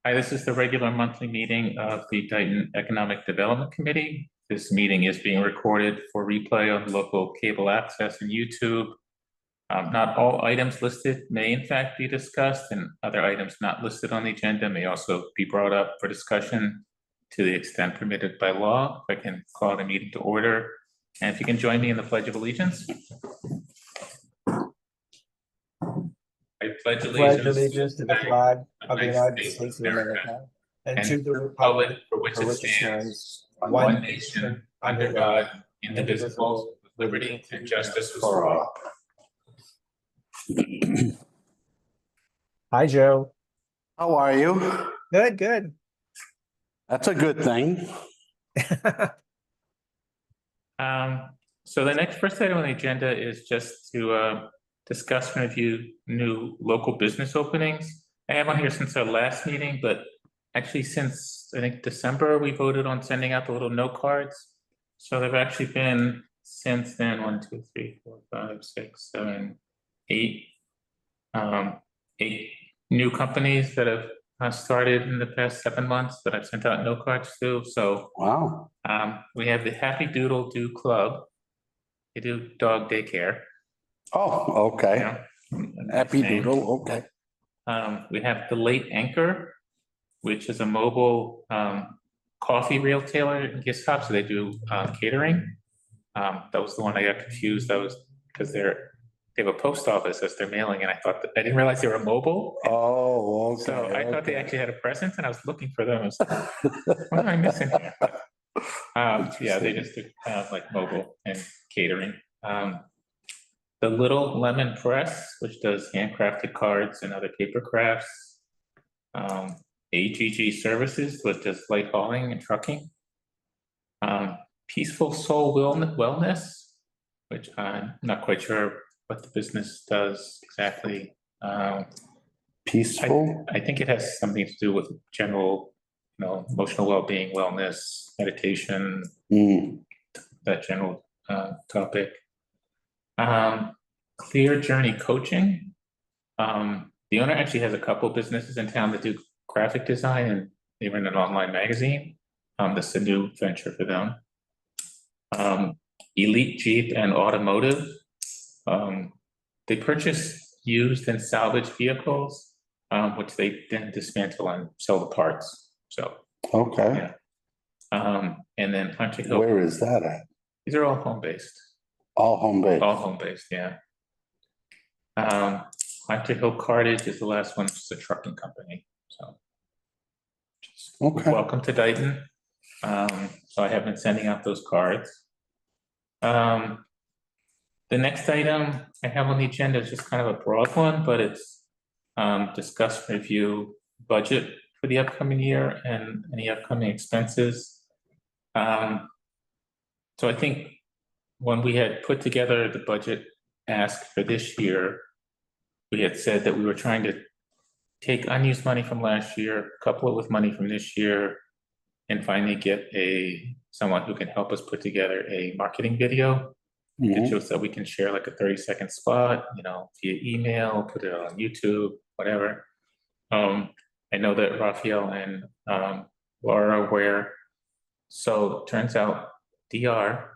Hi, this is the regular monthly meeting of the Dighton Economic Development Committee. This meeting is being recorded for replay on local cable access and YouTube. Not all items listed may in fact be discussed, and other items not listed on the agenda may also be brought up for discussion to the extent permitted by law. If I can call the meeting to order, and if you can join me in the Pledge of Allegiance. I pledge allegiance to the flag of the United States of America and to the republic for which it stands, one nation, under God, indivisible, with liberty and justice for all. Hi, Joe. How are you? Good. That's a good thing. So the next first item on the agenda is just to discuss and review new local business openings. I have on here since our last meeting, but actually since I think December, we voted on sending out the little note cards. So there've actually been since then 1, 2, 3, 4, 5, 6, 7, 8, 8 new companies that have started in the past 7 months that I've sent out note cards to. So Wow. we have the Happy Doodle Do Club. They do dog daycare. Oh, okay. Yeah. Happy Doodle, okay. We have the Late Anchor, which is a mobile coffee retailer and gift shop. So they do catering. That was the one I got confused. That was because they have a post office as their mailing, and I didn't realize they were mobile. Oh, okay. So I thought they actually had a presence, and I was looking for them. I was like, what am I missing here? Yeah, they just do kind of like mobile and catering. The Little Lemon Press, which does handcrafted cards and other paper crafts. AGG Services, which does light hauling and trucking. Peaceful Soul Wellness, which I'm not quite sure what the business does exactly. Peaceful? I think it has something to do with general, emotional well-being, wellness, meditation, that general topic. Clear Journey Coaching. The owner actually has a couple businesses in town that do graphic design, and they run an online magazine. This is a new venture for them. Elite Jeep and Automotive. They purchase used and salvaged vehicles, which they then dismantle and sell the parts. So Okay. yeah. And then Hunter Hill. Where is that at? These are all home-based. All home-based? All home-based, yeah. Hunter Hill Cartage is the last one, which is a trucking company. So Okay. welcome to Dighton. So I have been sending out those cards. The next item I have on the agenda is just kind of a broad one, but it's discuss review budget for the upcoming year and any upcoming expenses. So I think when we had put together the budget ask for this year, we had said that we were trying to take unused money from last year, couple it with money from this year, and finally get someone who can help us put together a marketing video that shows that we can share like a 30-second spot, via email, put it on YouTube, whatever. I know that Raphael and Laura are aware. So it turns out DR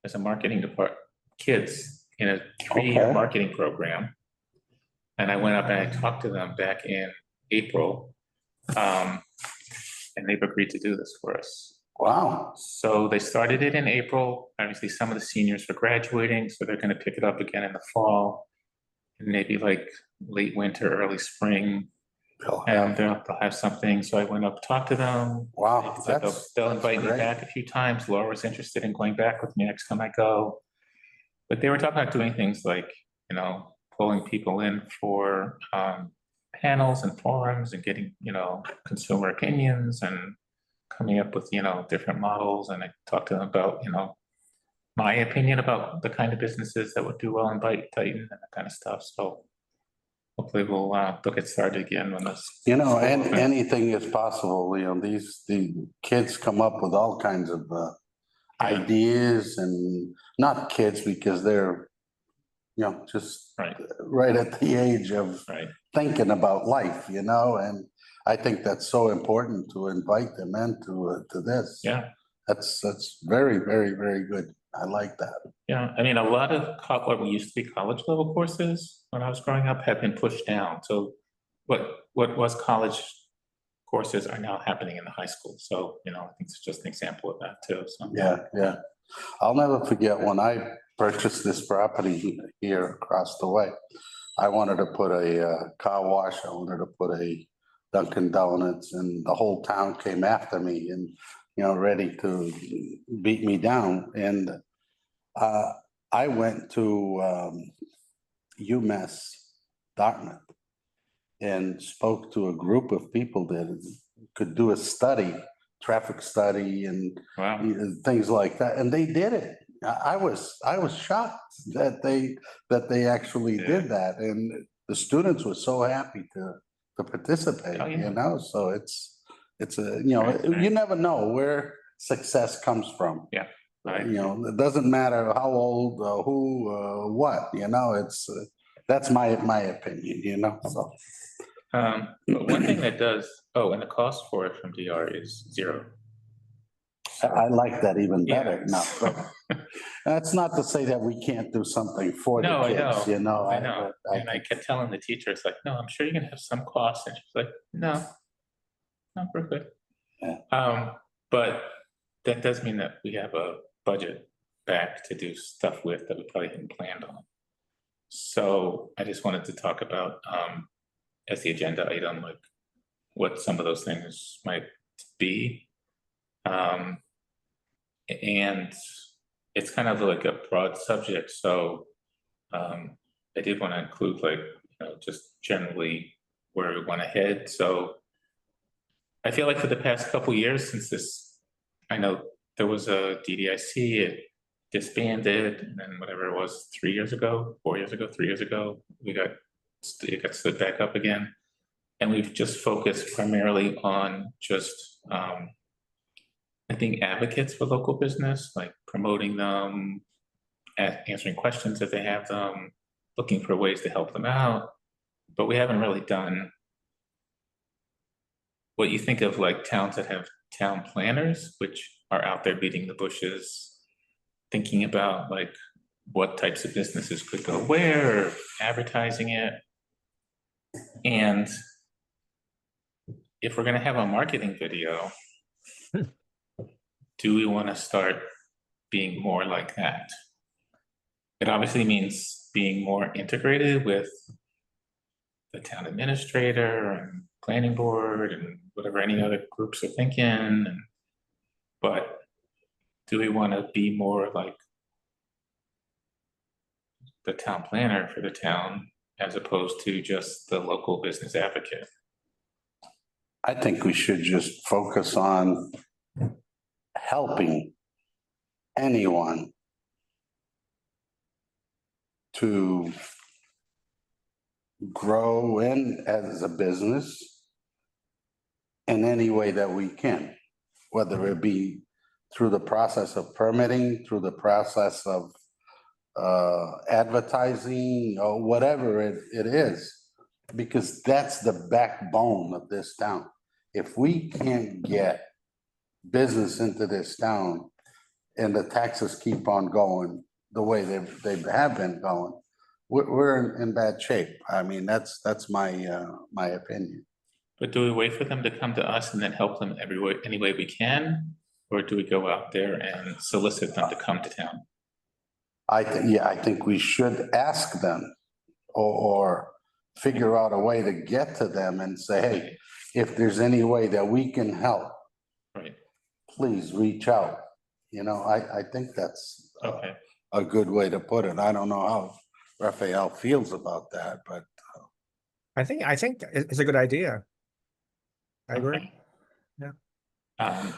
has a marketing department, kids in a 3-year marketing program. And I went up and I talked to them back in April, and they've agreed to do this for us. Wow. So they started it in April. Obviously, some of the seniors are graduating, so they're going to pick it up again in the fall, and maybe like late winter, early spring, and they'll have something. So I went up, talked to them. Wow. They'll invite me back a few times. Laura was interested in going back with me next time I go, but they were talking about doing things like, pulling people in for panels and forums and getting, consumer opinions and coming up with, different models. And I talked to them about, my opinion about the kind of businesses that would do well in Dighton and that kind of stuff. So hopefully we'll get started again when this. And anything is possible. The kids come up with all kinds of ideas, and not kids because they're, just right at the age of thinking about life, and I think that's so important to invite them into to this. Yeah, That's very, very, very good. I like that. yeah. I mean, a lot of what we used to be college level courses when I was growing up have been pushed down. So what was college courses are now happening in the high school. So, I think it's just an example of that too. So, Yeah, yeah. I'll never forget when I purchased this property here across the way. I wanted to put a car wash, I wanted to put a Dunkin' Donuts, and the whole town came after me and, ready to beat me down. And I went to UMass Dartmouth and spoke to a group of people that could do a study, traffic study and wow. things like that, and they did it. I was shocked that they actually did that, and the students were so happy to participate. Oh, yeah. So it's you never know where success comes from. Yeah, right. It doesn't matter how old, who, what. It's that's my opinion. So. But one thing that does, and the cost for it from DR is zero. I like that even Yeah. better now, but that's not to say that we can't do something for the No, I kids, know. I know. I And I kept telling the teacher, it's like, no, I'm sure you're gonna have some costs. And she's like, no, we're good. Yeah. But that does mean that we have a budget back to do stuff with that we probably hadn't planned on. So I just wanted to talk about, as the agenda item, like what some of those things might be. And it's kind of like a broad subject, so I did want to include just generally where we want to head. So I feel like for the past couple years since this, I know there was a DDIC, it disbanded, and then whatever it was 3 years ago, 4 years ago, 3 years ago, it got stood back up again. And we've just focused primarily on just being advocates for local business, like promoting them, answering questions if they have them, looking for ways to help them out. But we haven't really done what you think of like towns that have town planners, which are out there beating the bushes, thinking about like what types of businesses could go where, or advertising it. And if we're going to have a marketing video, do we want to start being more like that? It obviously means being more integrated with the town administrator and planning board and whatever any other groups are thinking. But do we want to be more like the town planner for the town as opposed to just the local business advocate? I think we should just focus on helping anyone to grow in as a business in any way that we can, whether it be through the process of permitting, through the process of advertising, or whatever it is, because that's the backbone of this town. If we can't get business into this town and the taxes keep on going the way they have been going, we're in bad shape. I mean, that's my opinion. But do we wait for them to come to us and then help them any way we can? Or do we go out there and solicit them to come to town? I think we should ask them or figure out a way to get to them and say, hey, if there's any way that we can help, right, please reach out. I think that's okay. A good way to put it. I don't know how Raphael feels about that, but I think it's a good idea. I agree. Okay. Yeah.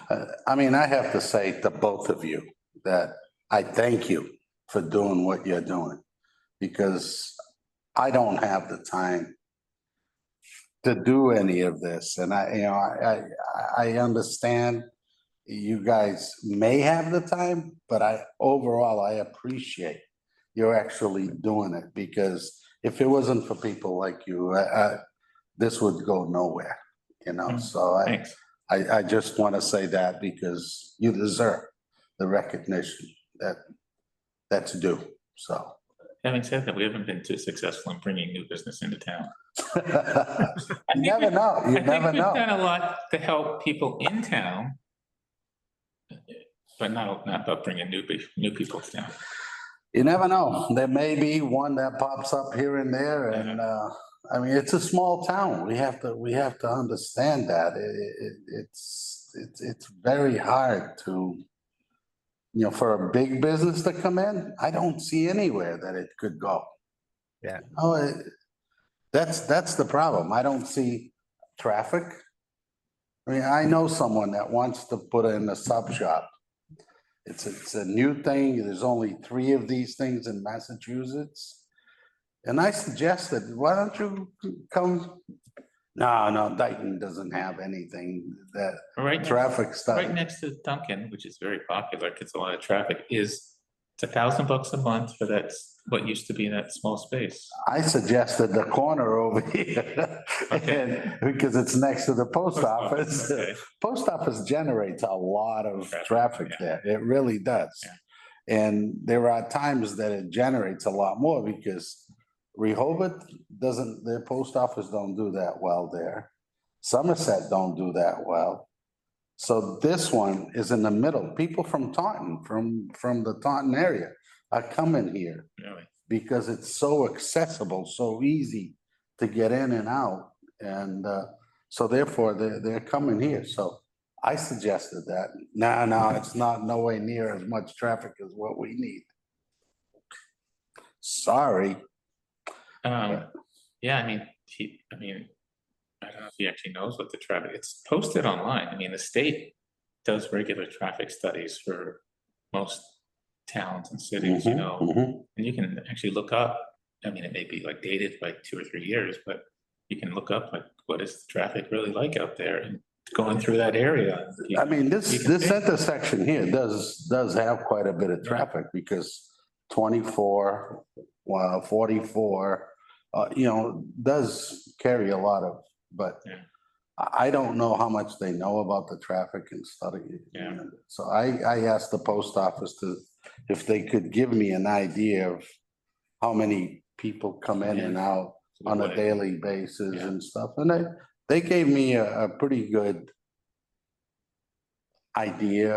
I mean, I have to say to both of you that I thank you for doing what you're doing, because I don't have the time to do any of this. And I understand you guys may have the time, but overall, I appreciate you're actually doing it, because if it wasn't for people like you, this would go nowhere. you know, so Thanks. I just want to say that because you deserve the recognition that's due, so. Having said that, we haven't been too successful in bringing new business into town. You never know, you I think never we've done know. a lot to help people in town, but not about bringing new people to town. You never know. There may be one that pops up here and there and, I mean, it's a small town. We have to understand that. It's very hard to, you know, for a big business to come in, I don't see anywhere that it could go. Yeah. Oh, that's the problem. I don't see traffic. I mean, I know someone that wants to put in a sub shop. It's a new thing. There's only 3 of these things in Massachusetts. And I suggested, why don't you come? No, Dighton doesn't have anything that Right traffic stuff. Right next to Dunkin', which is very popular, gets a lot of traffic, it's $1,000 a month for what used to be that small space. I suggested the corner over here. Okay. And because it's next to the post office. Okay. Post office generates a lot of traffic yeah. there. It really does. Yeah. And there are times that it generates a lot more because Rehoboth their post office don't do that well there. Somerset don't do that well. So this one is in the middle. People from Taunton, from the Taunton area are coming here Really? because it's so accessible, so easy to get in and out. And so therefore they're coming here. So I suggested that. No, it's not nowhere near as much traffic as what we need. Sorry. Yeah, I mean, I don't know if he actually knows what the traffic, it's posted online. I mean, the state does regular traffic studies for most towns and cities, you know, and you can actually look up, I mean, it may be like dated by 2 or 3 years, but you can look up like, what is the traffic really like out there and going through that area. I mean, this intersection here does have quite a bit of traffic because 24, 44, you know, does carry a lot of, but I don't know how much they know about the traffic and study. Yeah. So I asked the post office if they could give me an idea of how many people come in and out on a daily basis and stuff. And they gave me a pretty good idea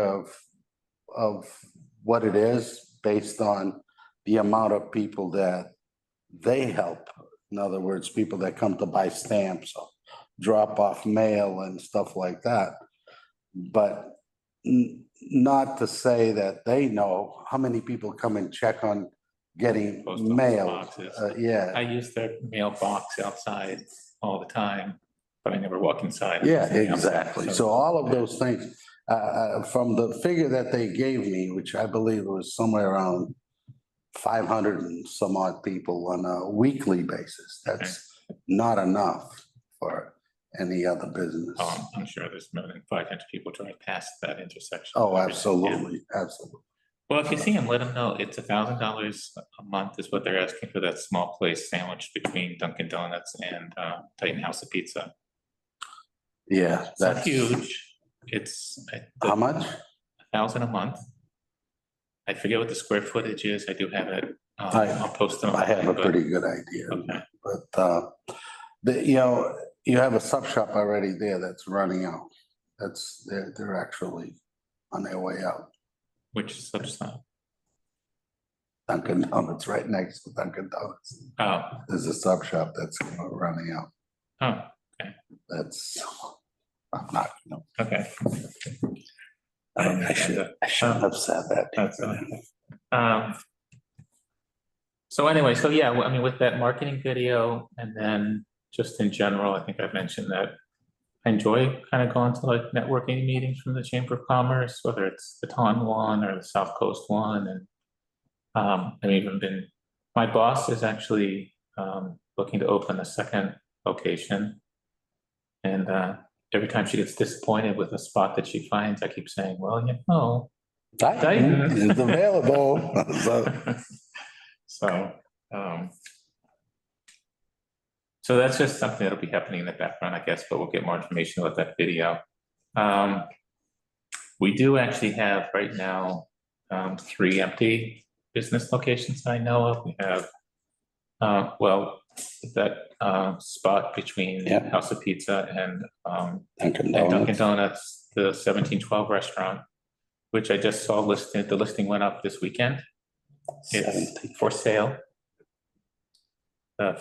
of what it is based on the amount of people that they help. In other words, people that come to buy stamps or drop off mail and stuff like that. But not to say that they know how many people come and check on getting Post office mail. boxes. Yeah. I use their mailbox outside all the time, but I never walk inside. Yeah, I'm outside, exactly. So all of those things, from the figure that they gave me, which I believe was somewhere around 500 and some odd people on a weekly basis, that's not enough for any other business. Oh, I'm sure there's more than 500 people driving past that intersection. Oh, every day. absolutely, absolutely. Well, if you see them, let them know it's $1,000 a month is what they're asking for that small place sandwiched between Dunkin' Donuts and Titan House of Pizza. Yeah, It's not huge. It's how much? $1,000 a month. I forget what the square footage is. I do have it. I'll post them. I have a pretty good idea. Okay. But you know, you have a sub shop already there that's running out. They're actually on their way out. Which sub shop? Dunkin' Donuts, right next to Dunkin' Donuts. Oh. There's a sub shop that's running out. Oh, okay. I'm not, no. Okay. I shouldn't have said that. That's so anyway, so yeah, I mean, with that marketing video and then just in general, I think I've mentioned that I enjoy kind of going to like networking meetings from the Chamber of Commerce, whether it's the Taunton one or the South Coast one. And I've even been, my boss is actually looking to open a second location. And every time she gets disappointed with a spot that she finds, I keep saying, well, you know, Dighton is available. So that's just something that'll be happening in the background, I guess, but we'll get more information about that video. We do actually have right now 3 empty business locations I know of. We have, well, that spot between Yeah. House of Pizza and Dunkin' Dunkin' Donuts. Donuts, the 1712 restaurant, which I just saw listed. The listing went up this weekend. It's 17. for sale.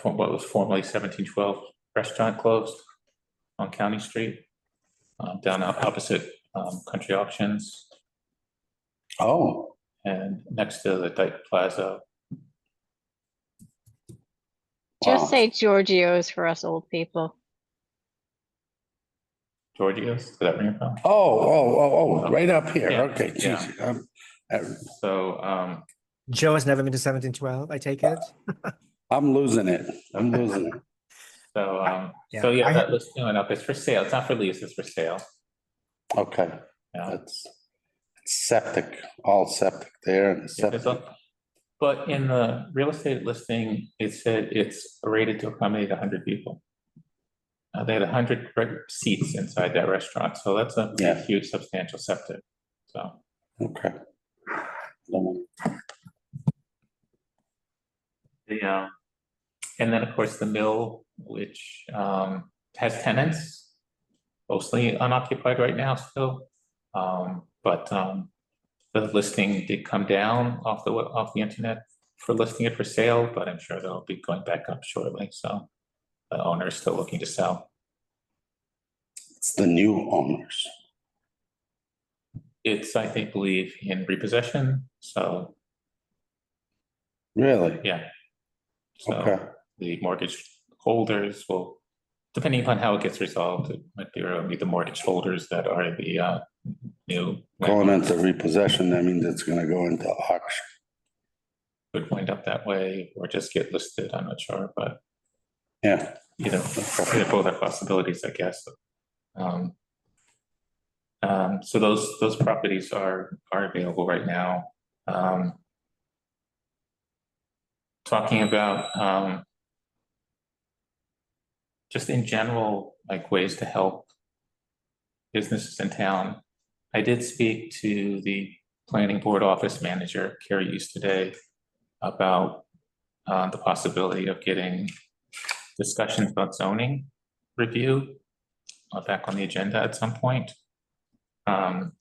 From what was formerly 1712 restaurant closed on County Street, down opposite Country Auctions Oh, and next to the Dighton Plaza. Just wow. say Giorgio's for us old people. Giorgio's, does that ring a bell? Oh, right up here. Yeah, Okay, yeah. geez. So, Joe has never been to 1712, I take it. I'm losing it. I'm losing it. Yeah, so yeah, I that listing went up. It's for sale. It's not for lease, it's for sale. Okay, Yeah. that's septic, all septic there and Yeah, there's septic. But in the real estate listing, it said it's rated to accommodate 100 people. They had 100 seats inside that restaurant, so that's a Yeah. huge substantial septic, so. Okay. And then, of course, the mill, which has tenants, mostly unoccupied right now still. But the listing did come down off the internet for listing it for sale, but I'm sure they'll be going back up shortly, so the owner is still looking to sell. It's the new owners. It's, I think, believe in repossession, so Really? yeah. So Okay. the mortgage holders will, depending upon how it gets resolved, it might be the mortgage holders that are the new. Going landlords. into repossession, that means it's gonna go into auction. Could wind up that way or just get listed, I'm not sure, but Yeah. both are possibilities, I guess. So those properties are available right now. Talking about just in general, like ways to help businesses in town. I did speak to the planning board office manager, Carrie East, today about the possibility of getting discussions about zoning review back on the agenda at some point. I'm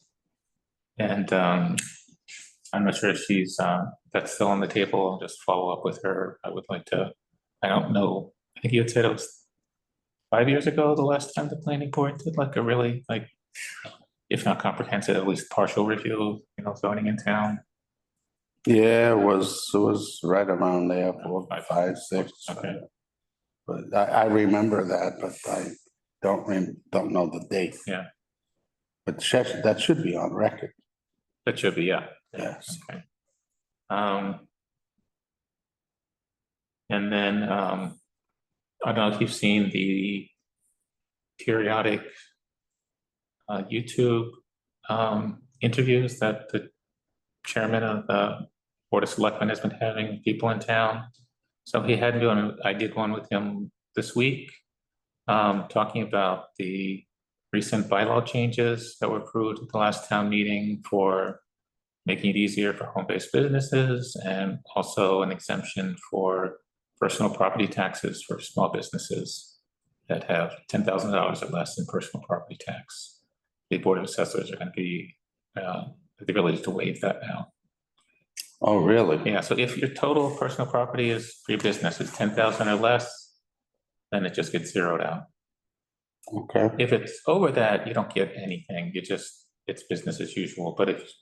not sure if that's still on the table. I'll just follow up with her. I would like to, I don't know, I think you had said it was 5 years ago, the last time the planning board did like a really if not comprehensive, at least partial review, zoning in town. Yeah, it was right around there, 4, 5, 6. Okay. But I remember that, but I don't know the date. Yeah. But that should be on record. That should be, yeah. Yes. Okay. And then, I don't know if you've seen the periodic YouTube interviews that the chairman of the Board of Selectmen has been having people in town. So I did one with him this week, talking about the recent bylaw changes that were approved at the last town meeting for making it easier for home-based businesses and also an exemption for personal property taxes for small businesses that have $10,000 or less in personal property tax. The Board of Assessors are going to be the ability to waive that now. Oh, really? Yeah, so if your total personal property is for your business is 10,000 or less, then it just gets zeroed out. Okay. If it's over that, you don't get anything. It's business as usual. But if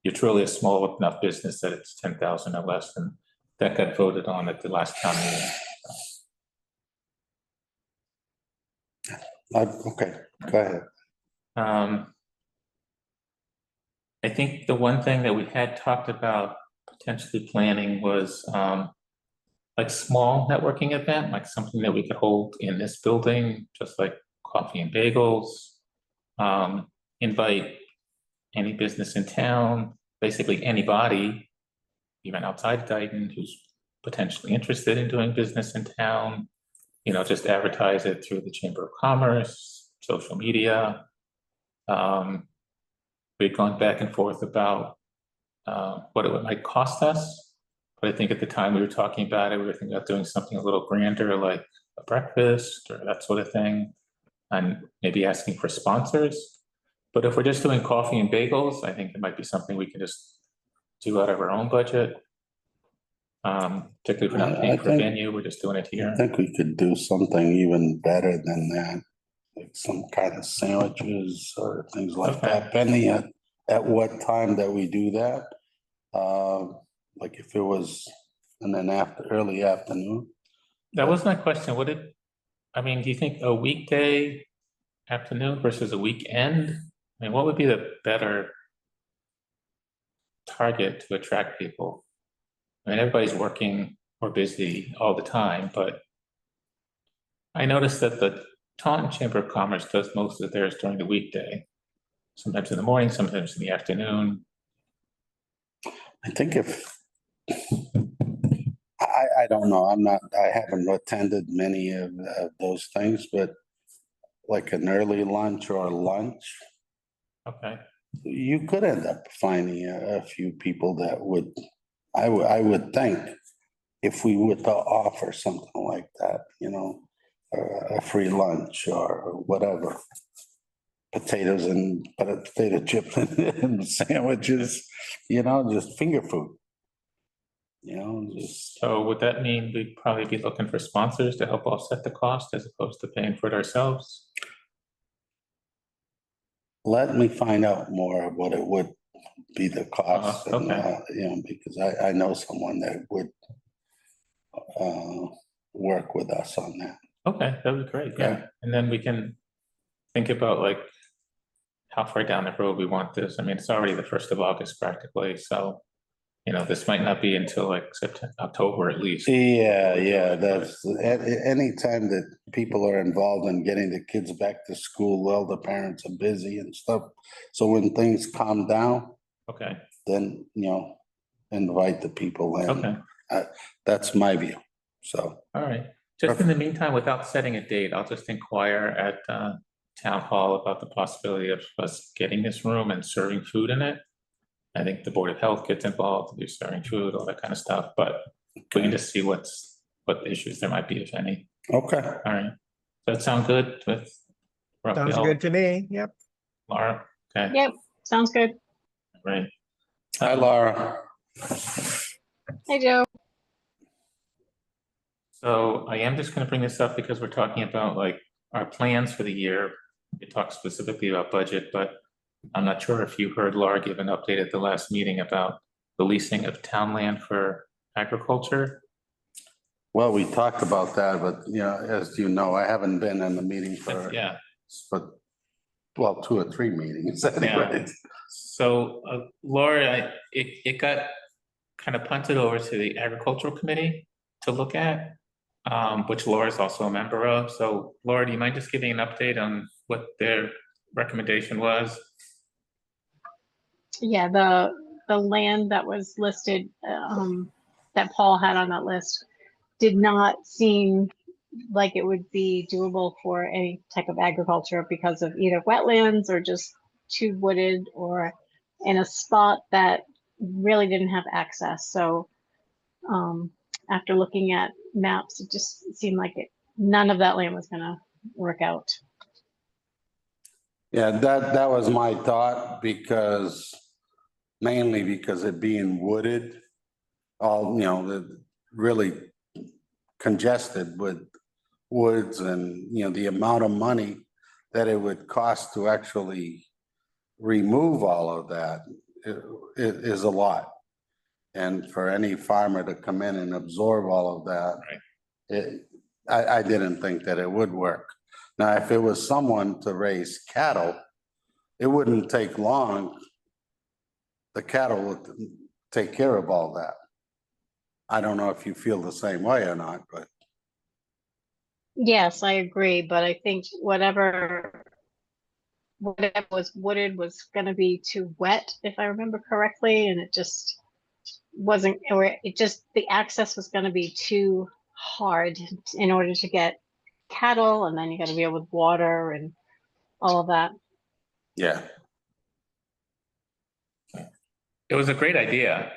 you're truly a small enough business that it's 10,000 or less, then that got voted on at the last town meeting. Okay, go ahead. I think the one thing that we had talked about potentially planning was like small networking event, like something that we could hold in this building, just like coffee and bagels. Invite any business in town, basically anybody, even outside Dighton, who's potentially interested in doing business in town. just advertise it through the Chamber of Commerce, social media. We'd gone back and forth about what it might cost us. But I think at the time we were talking about it, we were thinking about doing something a little grander, like a breakfast or that sort of thing, and maybe asking for sponsors. But if we're just doing coffee and bagels, I think it might be something we can just do out of our own budget. Particularly if we're not paying for a venue, we're just doing it I here. think we could do something even better than that, like some kind of sandwiches or things like Okay. that, depending at what time that we do that. Like if it was in an early afternoon. That was my question. Do you think a weekday afternoon versus a weekend? I mean, what would be the better target to attract people? I mean, everybody's working or busy all the time, but I noticed that the Taunton Chamber of Commerce does most of theirs during the weekday. Sometimes in the morning, sometimes in the afternoon. I think I don't know, I haven't attended many of those things, but like an early lunch or lunch, Okay, you could end up finding a few people that would, I would think, if we were to offer something like that, a free lunch or whatever. Potatoes and potato chips and sandwiches, just finger food. Just, so would that mean we'd probably be looking for sponsors to help offset the cost as opposed to paying for it ourselves? let me find out more of what it would be the cost. And, Okay. because I know someone that would work with us on that. Okay, that would be great, yeah. Okay. And then we can think about like how far down the road we want this. I mean, it's already the 1st of August practically, so this might not be until like September, October at least. Yeah, that's any time that people are involved in getting the kids back to school, well, the parents are busy and stuff. So when things calm down, Okay, then, invite the people in. okay, That's my view. So, all right. Just in the meantime, without setting a date, I'll just inquire at Town Hall about the possibility of us getting this room and serving food in it. I think the Board of Health gets involved, do serving food, all that kind of stuff, but we can just see what issues there might be, if any. okay. All right. Does that sound good with Sounds Raphael, good to me. Yep. Laura? Okay, Yep, sounds good. great. Hi, Laura. Hey, Joe. So I am just gonna bring this up because we're talking about like our plans for the year. We talked specifically about budget, but I'm not sure if you heard Laura give an update at the last meeting about the leasing of town land for agriculture. Well, we talked about that, but as you know, I haven't been in the meeting Yeah, but 2 or 3 meetings anyway. so Laura, it got kind of punted over to the agricultural committee to look at, which Laura is also a member of. So Laura, do you mind just giving an update on what their recommendation was? Yeah, the land that was listed, that Paul had on that list did not seem like it would be doable for any type of agriculture because of either wetlands or just too wooded or in a spot that really didn't have access. So after looking at maps, it just seemed like none of that land was gonna work out. Yeah, that was my thought mainly because it being wooded, really congested with woods and, the amount of money that it would cost to actually remove all of that is a lot. And for any farmer to come in and absorb all of that, I didn't think that it would work. Now, if it was someone to raise cattle, it wouldn't take long. The cattle would take care of all that. I don't know if you feel the same way or not, but. Yes, I agree, but I think whatever was wooded was gonna be too wet, if I remember correctly, and it just wasn't, or the access was gonna be too hard in order to get cattle, and then you gotta deal with water and all of that. Yeah, It was a great idea,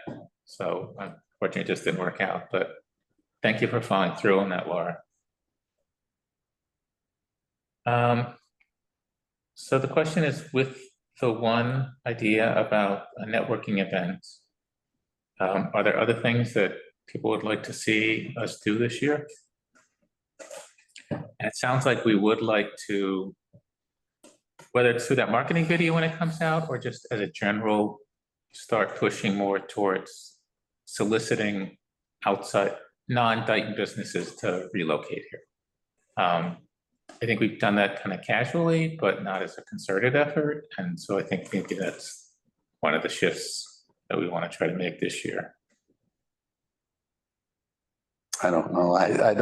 so unfortunately it just didn't work out, but thank you for following through on that, Laura. So the question is, with the one idea about a networking event, are there other things that people would like to see us do this year? And it sounds like we would like to, whether it's through that marketing video when it comes out, or just as a general, start pushing more towards soliciting outside non-Dighton businesses to relocate here. I think we've done that kind of casually, but not as a concerted effort. And so I think maybe that's one of the shifts that we want to try to make this year. I don't know. I Yeah.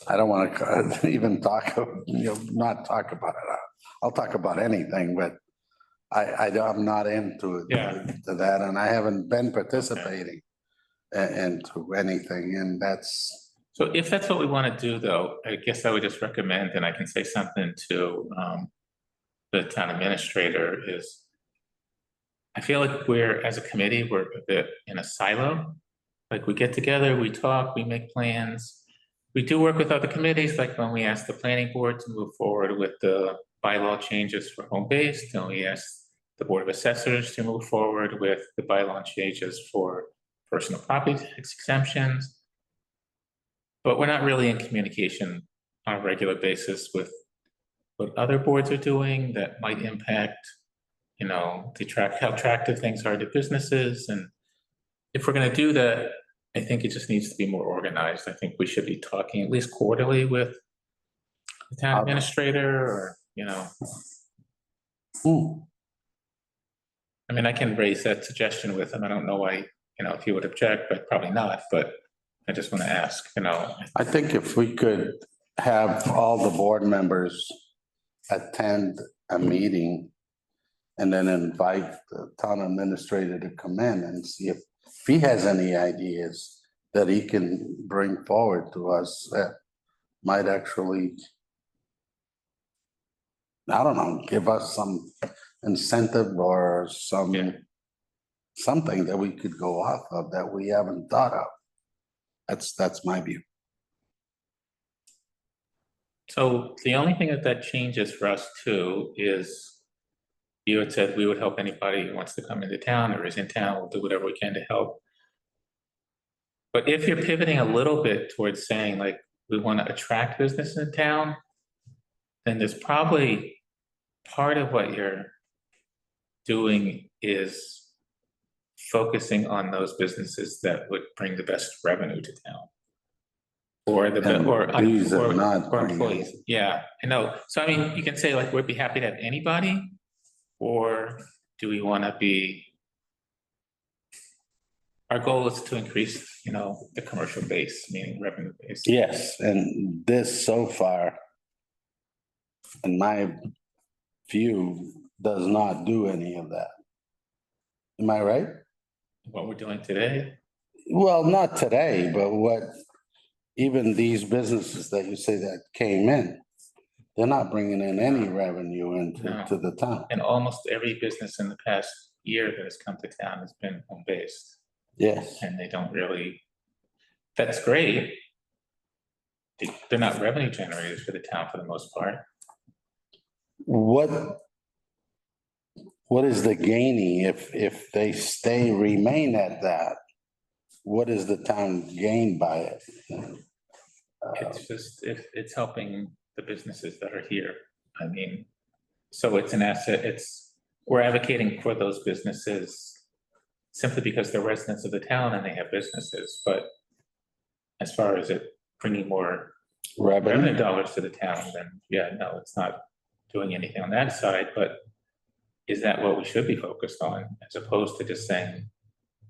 don't want to even talk, not talk about it. I'll talk about anything, but I'm not into it. Yeah. To that, and I haven't been participating into anything, and that's. So if that's what we want to do, though, I guess I would just recommend, and I can say something to the town administrator, is I feel like as a committee, we're a bit in a silo. Like we get together, we talk, we make plans. We do work with other committees, like when we asked the planning board to move forward with the bylaw changes for home-based, and we asked the Board of Assessors to move forward with the bylaw changes for personal property tax exemptions. But we're not really in communication on a regular basis with what other boards are doing that might impact, how attractive things are to businesses. And if we're gonna do that, I think it just needs to be more organized. I think we should be talking at least quarterly with the town administrator, or, I mean, I can raise that suggestion with him. I don't know why, if he would object, but probably not, but I just want to ask, I think if we could have all the board members attend a meeting and then invite the town administrator to come in and see if he has any ideas that he can bring forward to us that might actually, I don't know, give us some incentive or something that we could go off of that we haven't thought of. That's my view. So the only thing that changes for us too is you had said we would help anybody who wants to come into town or is in town. We'll do whatever we can to help. But if you're pivoting a little bit towards saying like, we want to attract business in town, then there's probably part of what you're doing is focusing on those businesses that would bring the best revenue to town. Or employees. Yeah, I know. So I mean, you can say like, we'd be happy to have anybody, or do we want to be? Our goal is to increase, the commercial base, meaning revenue base. Yes, and this so far, in my view, does not do any of that. Am I right? What we're doing today. Well, not today, but even these businesses that you say that came in, they're not bringing in any revenue to the town. And almost every business in the past year that has come to town has been home-based. Yes. And they don't really, that's great. They're not revenue generators for the town for the most part. What is the gaining if they remain at that? What is the town gain by it? It's just, it's helping the businesses that are here. I mean, so it's an asset. We're advocating for those businesses simply because they're residents of the town and they have businesses. But as far as it bringing more revenue dollars to the town, then no, it's not doing anything on that side. But is that what we should be focused on, as opposed to just saying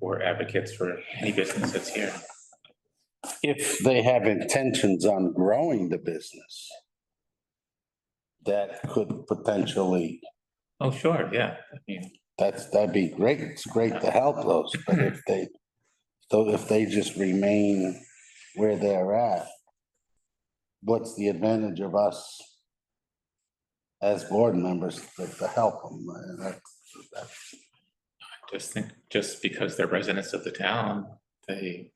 we're advocates for any business that's here? If they have intentions on growing the business, that could potentially. Oh, sure, yeah. I mean, that'd be great. It's great to help those, but if they just remain where they're at, what's the advantage of us as board members to help them? That's, Just think, just because they're residents of the town, they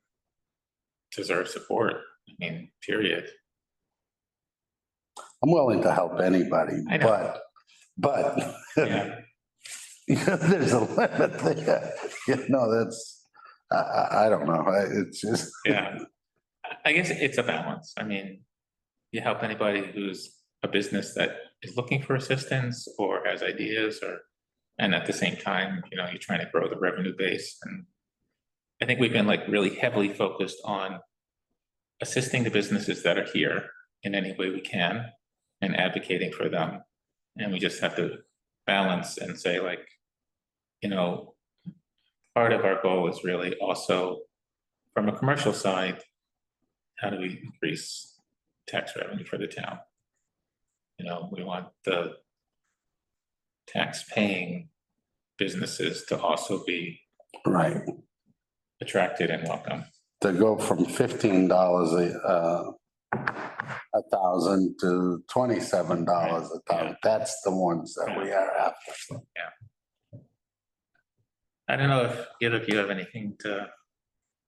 deserve support. I mean, period. I'm willing to help anybody, I know. but Yeah, there's a limit there. That's, I don't know. It's just. yeah. I guess it's a balance. I mean, you help anybody who's a business that is looking for assistance or has ideas, and at the same time, you're trying to grow the revenue base. And I think we've been like really heavily focused on assisting the businesses that are here in any way we can and advocating for them. And we just have to balance and say, like, part of our goal is really also from a commercial side, how do we increase tax revenue for the town? We want the tax paying businesses to also be Right. attracted and welcome. To go from $15 a thousand to $27 a thousand. That's the ones that we are after. I don't know if either of you have anything to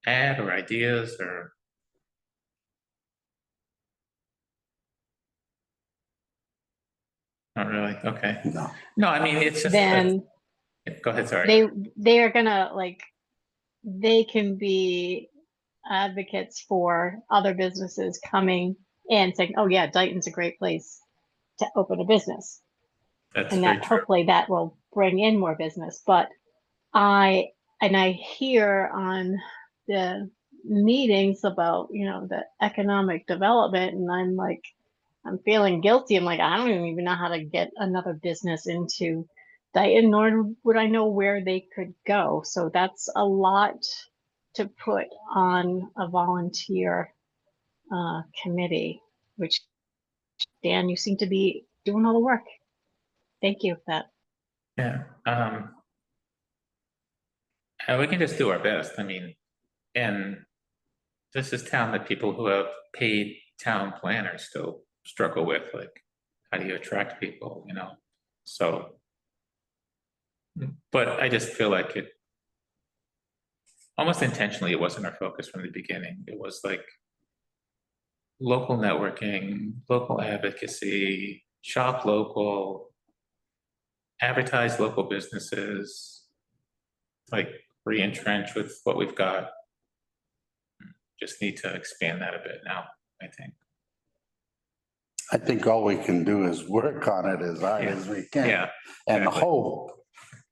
add or ideas or. Not really, okay. No. No, I mean, it's just. Then Go ahead, sorry. they are gonna they can be advocates for other businesses coming and saying, oh yeah, Dighton's a great place to open a business. That's And very that true. hopefully that will bring in more business. But I hear on the meetings about, the economic development, and I'm feeling guilty. I'm like, I don't even know how to get another business into Dighton, nor would I know where they could go. So that's a lot to put on a volunteer committee, which, Dan, you seem to be doing all the work. Thank you for that. Yeah. And we can just do our best. I mean, and this is town that people who have paid town planners still struggle with, like, how do you attract people, So, but I just feel like it almost intentionally, it wasn't our focus from the beginning. It was like local networking, local advocacy, shop local, advertise local businesses, like re-entrench with what we've got. Just need to expand that a bit now, I think. I think all we can do is work on it as hard as we can. Yeah. And exactly. hope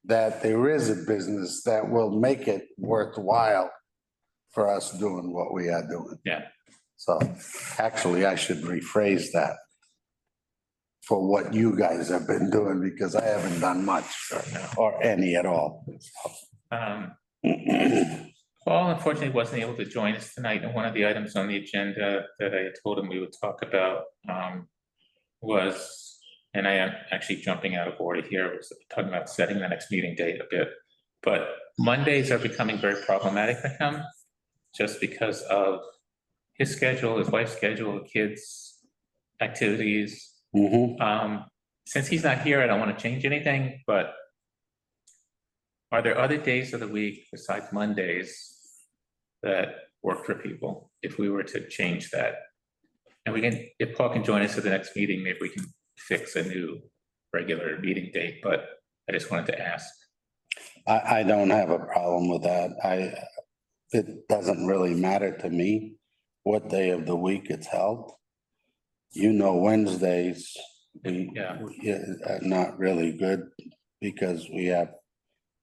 that there is a business that will make it worthwhile for us doing what we are doing. Yeah. So actually, I should rephrase that for what you guys have been doing, because I haven't done much or any at all. Paul unfortunately wasn't able to join us tonight, and one of the items on the agenda that I had told him we would talk about was, and I am actually jumping out of order here, was talking about setting the next meeting date a bit. But Mondays are becoming very problematic for him, just because of his schedule, his wife's schedule, kids' activities. Since he's not here, I don't want to change anything, but are there other days of the week besides Mondays that work for people if we were to change that? And we can, if Paul can join us at the next meeting, maybe we can fix a new regular meeting date, but I just wanted to ask. I don't have a problem with that. It doesn't really matter to me what day of the week it's held. Wednesdays, we are not really good because we have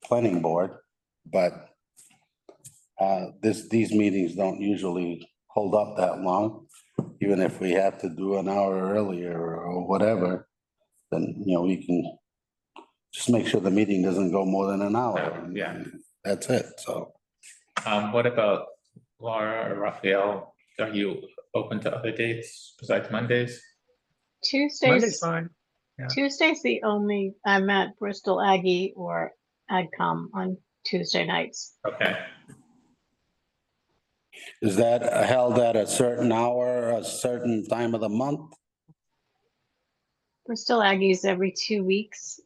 planning board, but these meetings don't usually hold up that long. Even if we have to do an hour earlier or whatever, then, we can just make sure the meeting doesn't go more than an hour. Yeah. That's it, so. What about Laura or Raphael? Are you open to other dates besides Mondays? Tuesday's fine. Yeah. Tuesday's the only, I'm at Bristol Aggie or AgCom on Tuesday nights. Okay. Is that held at a certain hour, a certain time of the month? We're still Aggies every 2 weeks,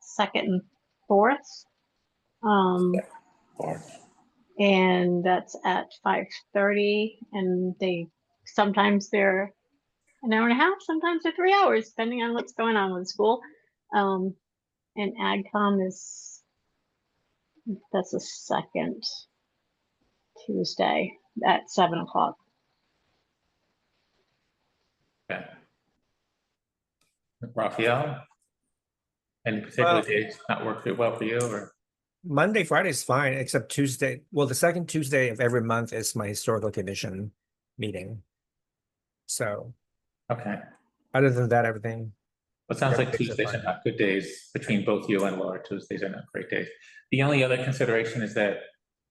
second and fourth. Or And that's at 5:30, and sometimes they're an hour and a half, sometimes they're 3 hours, depending on what's going on with the school. And AgCom that's the second Tuesday at 7 o'clock. Okay. Raphael? Any particular Well- days not work well for you, or? Monday, Friday is fine, except Tuesday. Well, the second Tuesday of every month is my historical commission meeting. So Okay, other than that, everything. it sounds like Everything's Tuesdays are fine. not good days between both you and Laura. Tuesdays are not great days. The only other consideration is that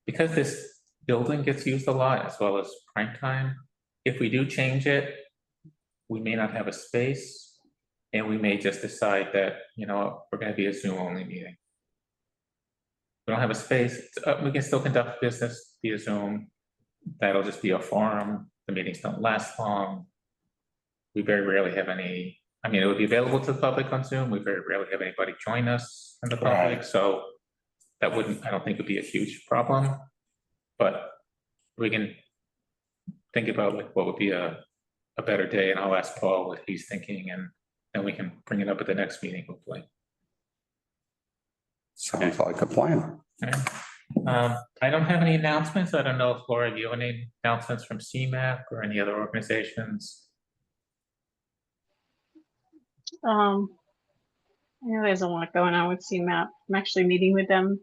because this building gets used a lot as well as prime time, if we do change it, we may not have a space, and we may just decide that, you know, we're gonna be a Zoom only meeting. We don't have a space, we can still conduct business via Zoom. That'll just be a forum. The meetings don't last long. We very rarely have any, I mean, it would be available to the public on Zoom. We very rarely have anybody join us in the public, Right. so that wouldn't, I don't think would be a huge problem. But we can think about like what would be a better day, and I'll ask Paul what he's thinking, and then we can bring it up at the next meeting, hopefully. sounds like a plan. Okay. I don't have any announcements. I don't know if Laura, you have any announcements from CMAP or any other organizations? I know there's a lot going on with CMAP. I'm actually meeting with them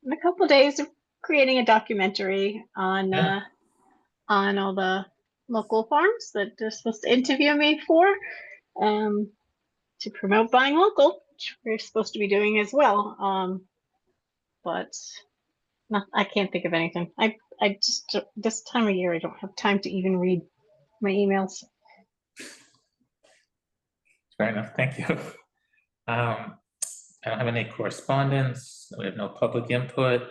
in a couple of days, of creating a documentary on Yeah. on all the local farms that they're supposed to interview me for, to promote buying local, which we're supposed to be doing as well. But no, I can't think of anything. I just, this time of year, I don't have time to even read my emails. Fair enough, thank you. I don't have any correspondence. We have no public input.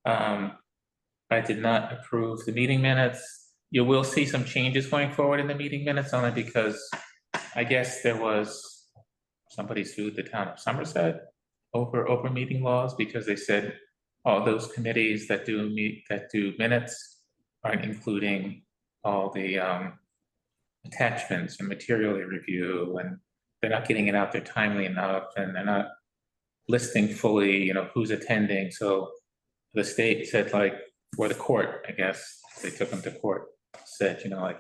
I did not approve the meeting minutes. You will see some changes going forward in the meeting minutes, only because I guess there was somebody sued the town of Somerset over open meeting laws, because they said all those committees that do minutes aren't including all the attachments and material they review, and they're not getting it out there timely enough, and they're not listing fully, you know, who's attending. So the state said, like, or the court, I guess, they took them to court, said, you know, like,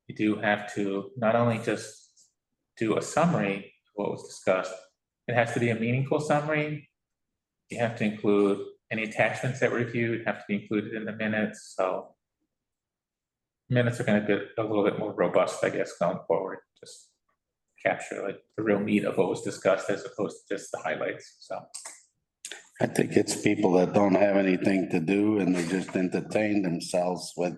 you do have to not only just do a summary of what was discussed, it has to be a meaningful summary. You have to include any attachments that were reviewed, have to be included in the minutes, so minutes are gonna get a little bit more robust, I guess, going forward, just capture like the real meat of what was discussed as opposed to just the highlights, so. I think it's people that don't have anything to do and they just entertain themselves with,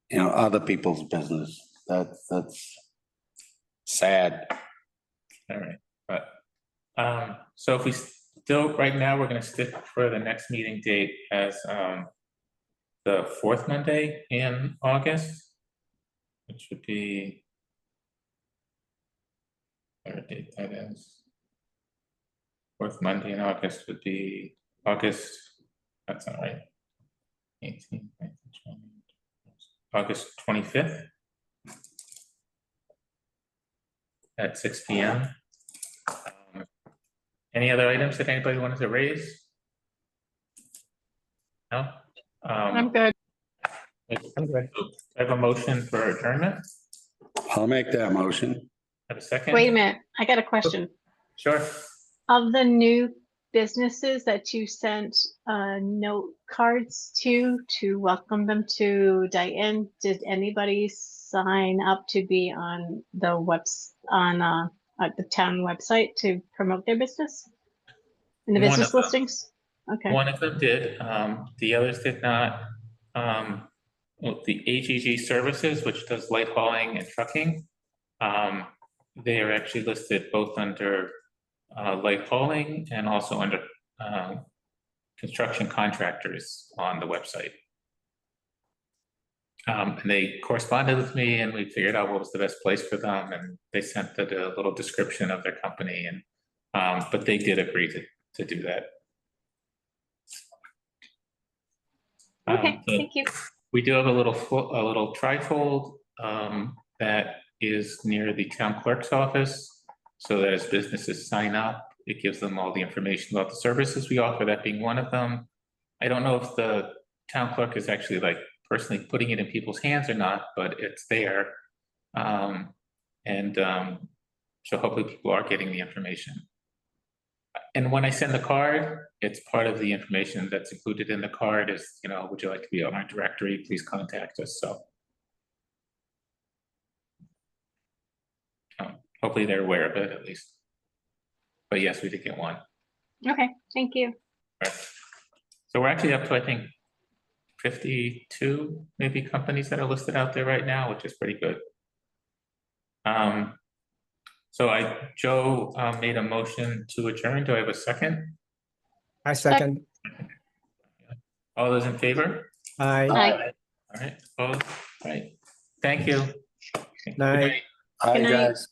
you know, other people's business. That's sad. All right, but, so if we still, right now, we're gonna stick for the next meeting date as, the fourth Monday in August, which would be, whatever date that is. Fourth Monday in August would be August, that's not right. 18th, 19th, 20th, August 25th. At 6 p.m. Any other items that anybody wanted to raise? No? I'm good. I'm good. I have a motion for adjournment. I'll make that motion. Have a second? Wait a minute, I got a question. Sure. Of the new businesses that you sent note cards to welcome them to Dighton, did anybody sign up to be on the the town website to promote their business? In the One business of them. listings? Okay. One of them did, the others did not. Well, the AGG Services, which does light hauling and trucking, they are actually listed both under light hauling and also under construction contractors on the website. And they corresponded with me and we figured out what was the best place for them and they sent a little description of their company and, but they did agree to do that. Okay, So thank you. we do have a little trifold, that is near the town clerk's office. So that as businesses sign up, it gives them all the information about the services we offer, that being one of them. I don't know if the town clerk is actually like personally putting it in people's hands or not, but it's there. So hopefully people are getting the information. And when I send the card, it's part of the information that's included in the card is, you know, would you like to be on our directory? Please contact us. So hopefully they're aware of it at least. But yes, we did get one. Okay, thank you. Right. So we're actually up to, I think, 52 maybe companies that are listed out there right now, which is pretty good. So Joe made a motion to adjourn. Do I have a second? I second. All those in favor? Aye. Aye. All right, opposed? All right, thank you. Night. Hi, Good night. guys.